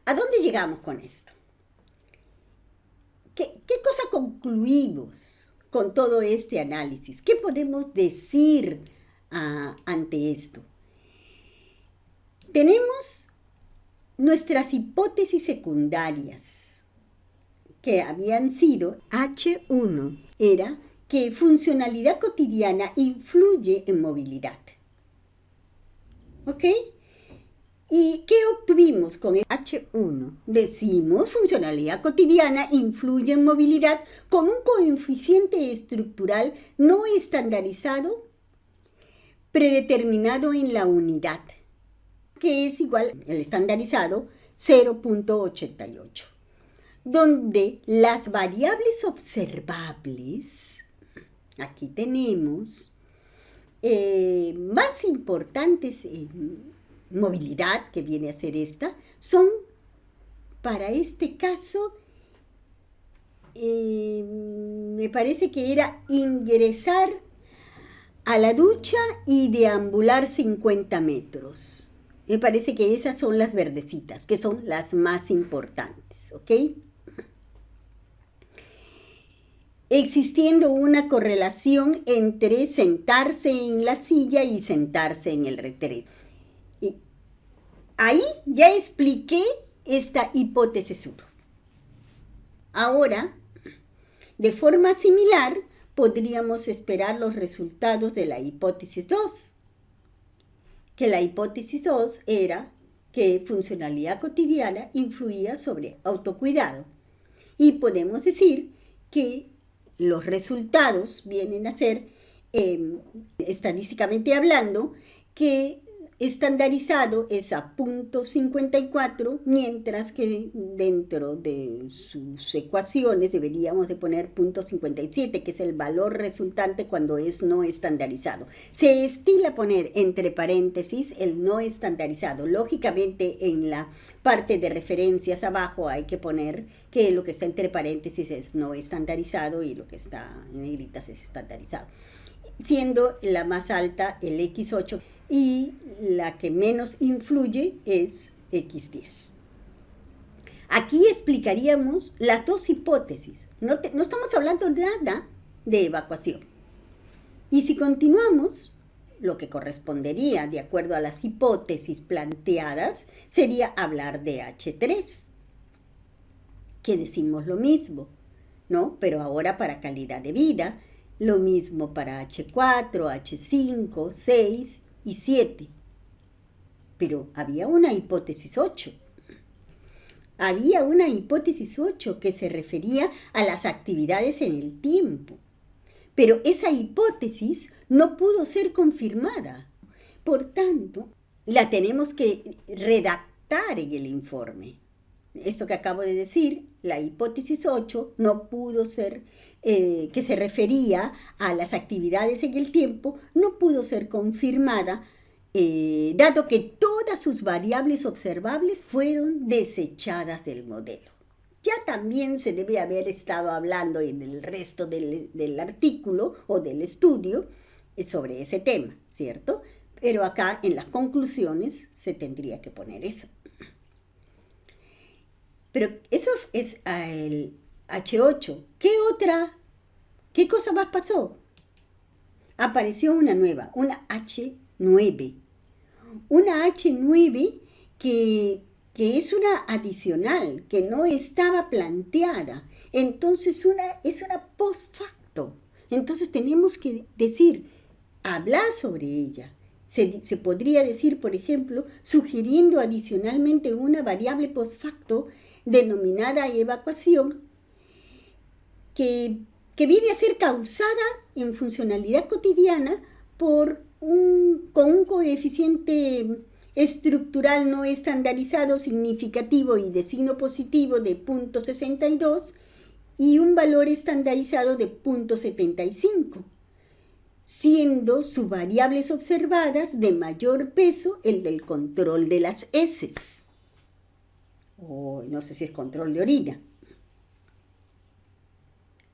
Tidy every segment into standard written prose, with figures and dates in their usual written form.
¿A dónde llegamos con esto? ¿Qué cosa concluimos con todo este análisis? ¿Qué podemos decir ante esto? Tenemos nuestras hipótesis secundarias, que habían sido H1, era que funcionalidad cotidiana influye en movilidad. ¿Ok? ¿Y qué obtuvimos con el H1? Decimos funcionalidad cotidiana influye en movilidad con un coeficiente estructural no estandarizado predeterminado en la unidad, que es igual al estandarizado 0.88, donde las variables observables, aquí tenemos, más importantes en movilidad, que viene a ser esta, son, para este caso, me parece que era ingresar a la ducha y deambular 50 metros. Me parece que esas son las verdecitas, que son las más importantes, ¿ok? Existiendo una correlación entre sentarse en la silla y sentarse en el retrete. Ahí ya expliqué esta hipótesis 1. Ahora, de forma similar, podríamos esperar los resultados de la hipótesis 2. Que la hipótesis 2 era que funcionalidad cotidiana influía sobre autocuidado. Y podemos decir que los resultados vienen a ser, estadísticamente hablando, que estandarizado es a 0.54, mientras que dentro de sus ecuaciones deberíamos de poner 0.57, que es el valor resultante cuando es no estandarizado. Se estila poner entre paréntesis el no estandarizado. Lógicamente en la parte de referencias abajo hay que poner que lo que está entre paréntesis es no estandarizado y lo que está en negritas es estandarizado, siendo la más alta el X8 y la que menos influye es X10. Aquí explicaríamos las dos hipótesis. No estamos hablando nada de evacuación. Y si continuamos, lo que correspondería, de acuerdo a las hipótesis planteadas, sería hablar de H3, que decimos lo mismo, ¿no? Pero ahora para calidad de vida, lo mismo para H4, H5, 6 y 7. Pero había una hipótesis 8. Había una hipótesis 8 que se refería a las actividades en el tiempo. Pero esa hipótesis no pudo ser confirmada. Por tanto, la tenemos que redactar en el informe. Esto que acabo de decir, la hipótesis 8 no pudo ser, que se refería a las actividades en el tiempo, no pudo ser confirmada, dado que todas sus variables observables fueron desechadas del modelo. Ya también se debe haber estado hablando en el resto del artículo o del estudio sobre ese tema, ¿cierto? Pero acá en las conclusiones se tendría que poner eso. Pero eso es el H8. ¿Qué cosa más pasó? Apareció una nueva, una H9. Una H9 que es una adicional, que no estaba planteada. Entonces es una post facto. Entonces tenemos que decir, hablar sobre ella. Se podría decir, por ejemplo, sugiriendo adicionalmente una variable post facto denominada evacuación, que viene a ser causada en funcionalidad cotidiana con un coeficiente estructural no estandarizado significativo y de signo positivo de 0.62 y un valor estandarizado de 0.75, siendo sus variables observadas de mayor peso el del control de las heces. O no sé si es control de orina.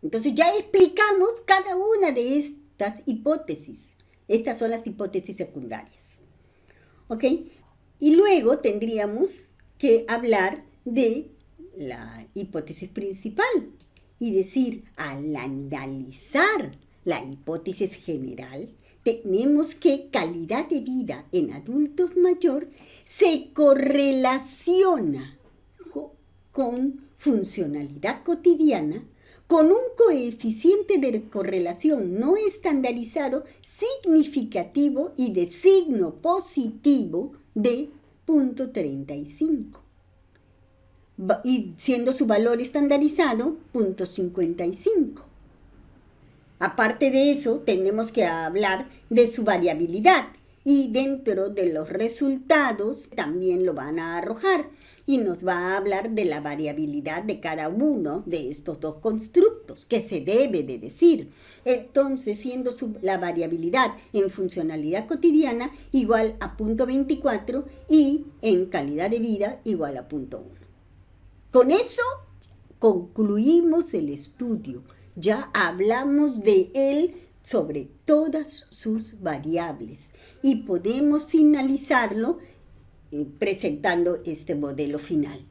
Entonces ya explicamos cada una de estas hipótesis. Estas son las hipótesis secundarias. ¿Ok? Y luego tendríamos que hablar de la hipótesis principal. Y decir, al analizar la hipótesis general, tenemos que calidad de vida en adultos mayor se correlaciona con funcionalidad cotidiana, con un coeficiente de correlación no estandarizado significativo y de signo positivo de 0.35. Y siendo su valor estandarizado 0.55. Aparte de eso, tenemos que hablar de su variabilidad y dentro de los resultados también lo van a arrojar y nos va a hablar de la variabilidad de cada uno de estos dos constructos que se debe de decir. Entonces, siendo la variabilidad en funcionalidad cotidiana igual a 0.24 y en calidad de vida igual a 0.1. Con eso concluimos el estudio. Ya hablamos de él sobre todas sus variables y podemos finalizarlo presentando este modelo final.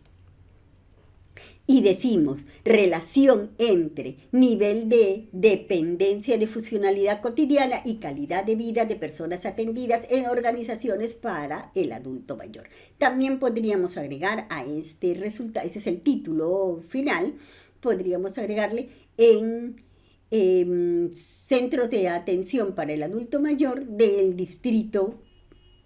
Y decimos, relación entre nivel de dependencia de funcionalidad cotidiana y calidad de vida de personas atendidas en organizaciones para el adulto mayor. También podríamos agregar a este resultado, ese es el título final, podríamos agregarle en centros de atención para el adulto mayor del distrito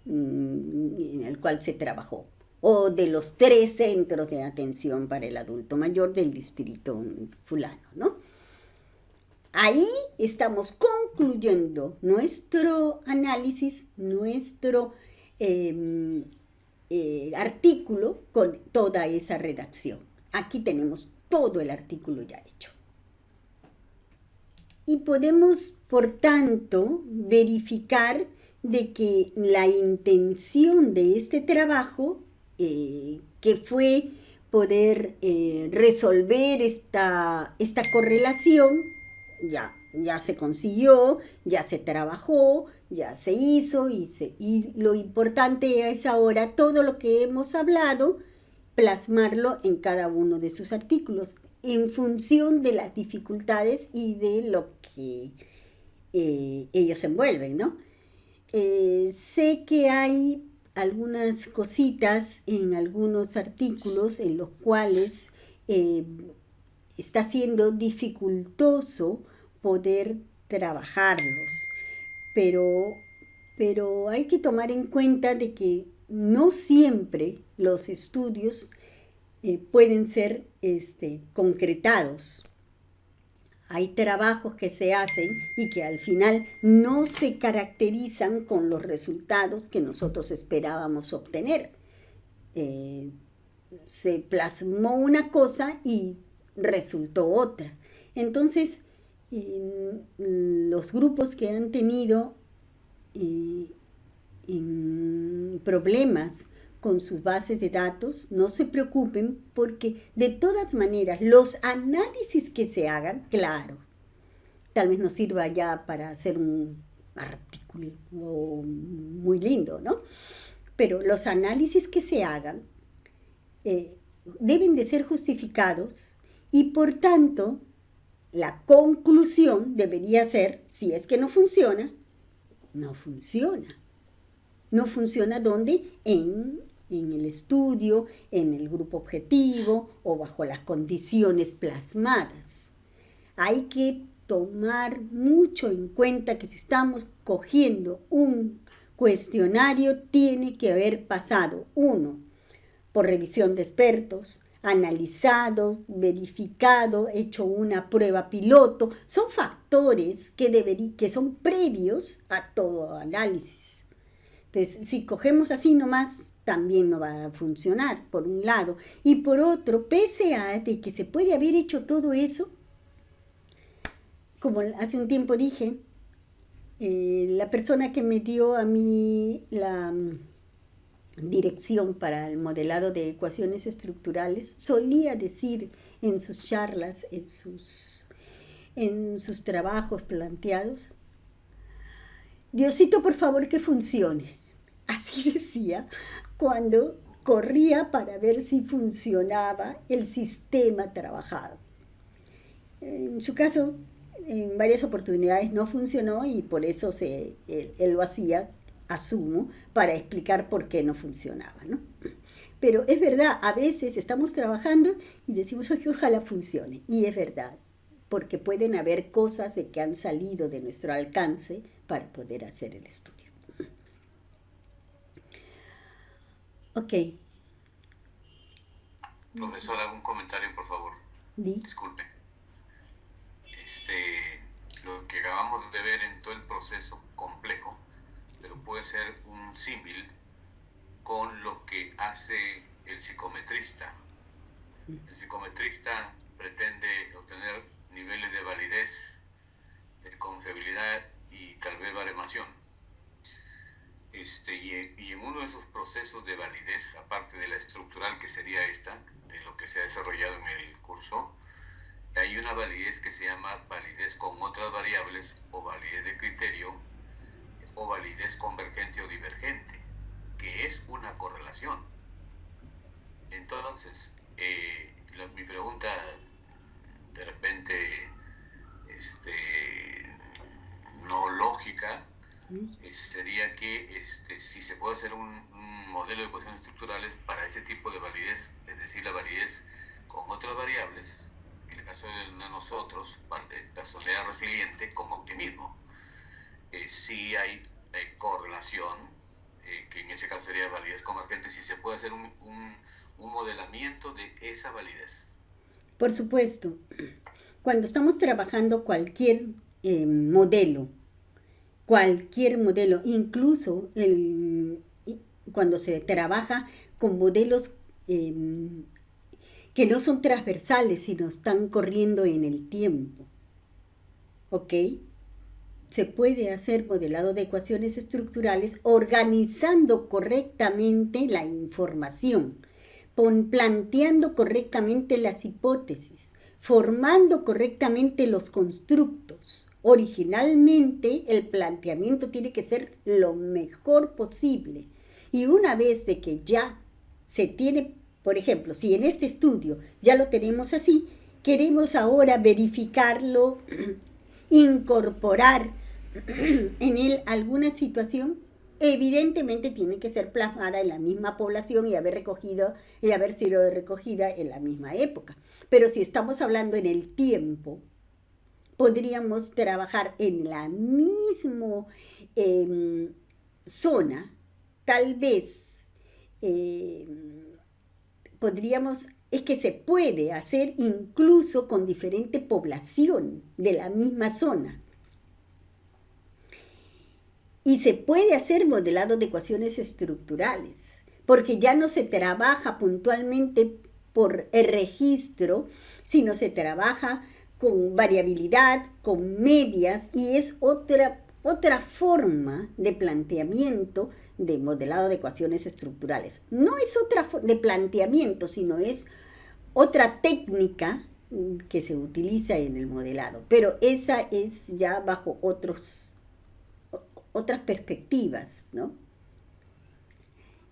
en el cual se trabajó, o de los 3 centros de atención para el adulto mayor del distrito fulano, ¿no? Ahí estamos concluyendo nuestro análisis, nuestro artículo con toda esa redacción. Aquí tenemos todo el artículo ya hecho. Y podemos, por tanto, verificar de que la intención de este trabajo, que fue poder resolver esta correlación, ya se consiguió, ya se trabajó, ya se hizo y lo importante es ahora todo lo que hemos hablado, plasmarlo en cada uno de sus artículos en función de las dificultades y de lo que ellos envuelven, ¿no? Sé que hay algunas cositas en algunos artículos en los cuales está siendo dificultoso poder trabajarlos, pero hay que tomar en cuenta de que no siempre los estudios pueden ser concretados. Hay trabajos que se hacen y que al final no se caracterizan con los resultados que nosotros esperábamos obtener. Se plasmó una cosa y resultó otra. Entonces, los grupos que han tenido problemas con sus bases de datos, no se preocupen porque de todas maneras los análisis que se hagan, claro, tal vez nos sirva ya para hacer un artículo muy lindo, ¿no? Pero los análisis que se hagan deben de ser justificados y por tanto la conclusión debería ser, si es que no funciona, no funciona. No funciona ¿dónde? En el estudio, en el grupo objetivo o bajo las condiciones plasmadas. Hay que tomar mucho en cuenta que si estamos cogiendo un cuestionario, tiene que haber pasado, 1, por revisión de expertos, analizado, verificado, hecho una prueba piloto. Son factores que son previos a todo análisis. Entonces, si cogemos así nomás, también no va a funcionar, por un lado. Y por otro, pese a de que se puede haber hecho todo eso, como hace un tiempo dije, la persona que me dio a mí la dirección para el modelado de ecuaciones estructurales solía decir en sus charlas, en sus trabajos planteados, Diosito, por favor, que funcione. Así decía cuando corría para ver si funcionaba el sistema trabajado. En su caso, en varias oportunidades no funcionó y por eso él lo hacía, asumo, para explicar por qué no funcionaba, ¿no? Pero es verdad, a veces estamos trabajando y decimos, "Ay, ojalá funcione". Y es verdad, porque pueden haber cosas de que han salido de nuestro alcance para poder hacer el estudio. Ok, Profesor, ¿algún comentario, por favor? di. Disculpe. Lo que acabamos de ver en todo el proceso complejo, pero puede ser un símil con lo que hace el psicometrista. El psicometrista pretende obtener niveles de validez, de confiabilidad y tal vez baremación. Y en uno de esos procesos de validez, aparte de la estructural que sería esta, de lo que se ha desarrollado en el curso, hay una validez que se llama validez con otras variables o validez de criterio o validez convergente o divergente, que es una correlación. Entonces, mi pregunta de repente no lógica sería que si se puede hacer un modelo de ecuaciones estructurales para ese tipo de validez, es decir, la validez con otras variables, en el caso de nosotros, personalidad resiliente con optimismo. Si hay correlación, que en ese caso sería validez convergente, si se puede hacer un modelamiento de esa validez. Por supuesto, cuando estamos trabajando cualquier modelo, incluso cuando se trabaja con modelos que no son transversales, sino están corriendo en el tiempo, ¿ok? Se puede hacer modelado de ecuaciones estructurales organizando correctamente la información, planteando correctamente las hipótesis, formando correctamente los constructos. Originalmente el planteamiento tiene que ser lo mejor posible. Y una vez de que ya se tiene, por ejemplo, si en este estudio ya lo tenemos así, queremos ahora verificarlo, incorporar en él alguna situación, evidentemente tiene que ser plasmada en la misma población y haber sido recogida en la misma época. Pero si estamos hablando en el tiempo, podríamos trabajar en la misma zona, tal vez es que se puede hacer incluso con diferente población de la misma zona. Y se puede hacer modelado de ecuaciones estructurales, porque ya no se trabaja puntualmente por el registro, sino se trabaja con variabilidad, con medias, y es otra forma de planteamiento de modelado de ecuaciones estructurales. No es otra de planteamiento, sino es otra técnica que se utiliza en el modelado, pero esa es ya bajo otras perspectivas, ¿no?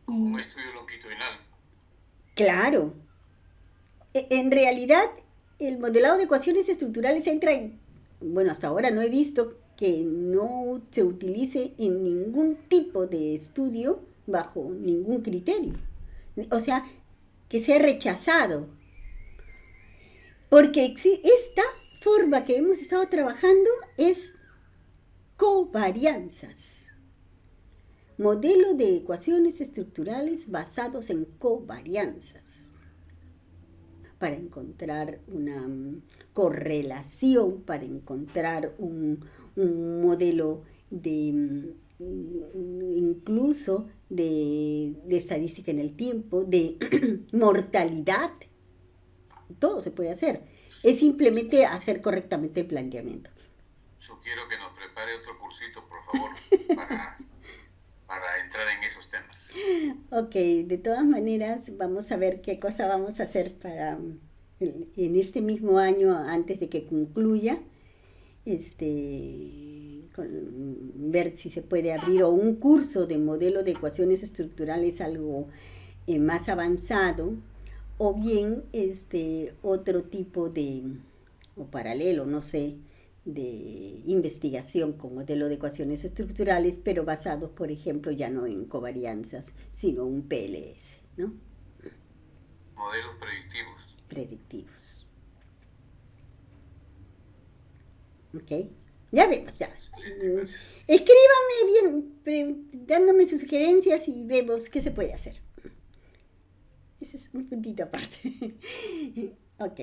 Un estudio longitudinal. Claro. En realidad, el modelado de ecuaciones estructurales entra en, bueno, hasta ahora no he visto que no se utilice en ningún tipo de estudio bajo ningún criterio. O sea, que sea rechazado. Porque esta forma que hemos estado trabajando es covarianzas. Modelo de ecuaciones estructurales basados en covarianzas. Para encontrar una correlación, para encontrar un modelo incluso de estadística en el tiempo, de mortalidad. Todo se puede hacer. Es simplemente hacer correctamente el planteamiento. Sugiero que nos prepare otro cursito, por favor, para entrar en esos temas. Ok, de todas maneras, vamos a ver qué cosa vamos a hacer para en este mismo año, antes de que concluya, ver si se puede abrir o un curso de modelo de ecuaciones estructurales, algo más avanzado, o bien otro tipo o paralelo, no sé, de investigación con modelo de ecuaciones estructurales, pero basados, por ejemplo, ya no en covarianzas, sino un PLS, ¿no? Modelos predictivos. Predictivos. ¿Ok? Ya vemos, ya. Escríbame bien, dándome sus sugerencias y vemos qué se puede hacer. Ese es un puntito aparte. Ok.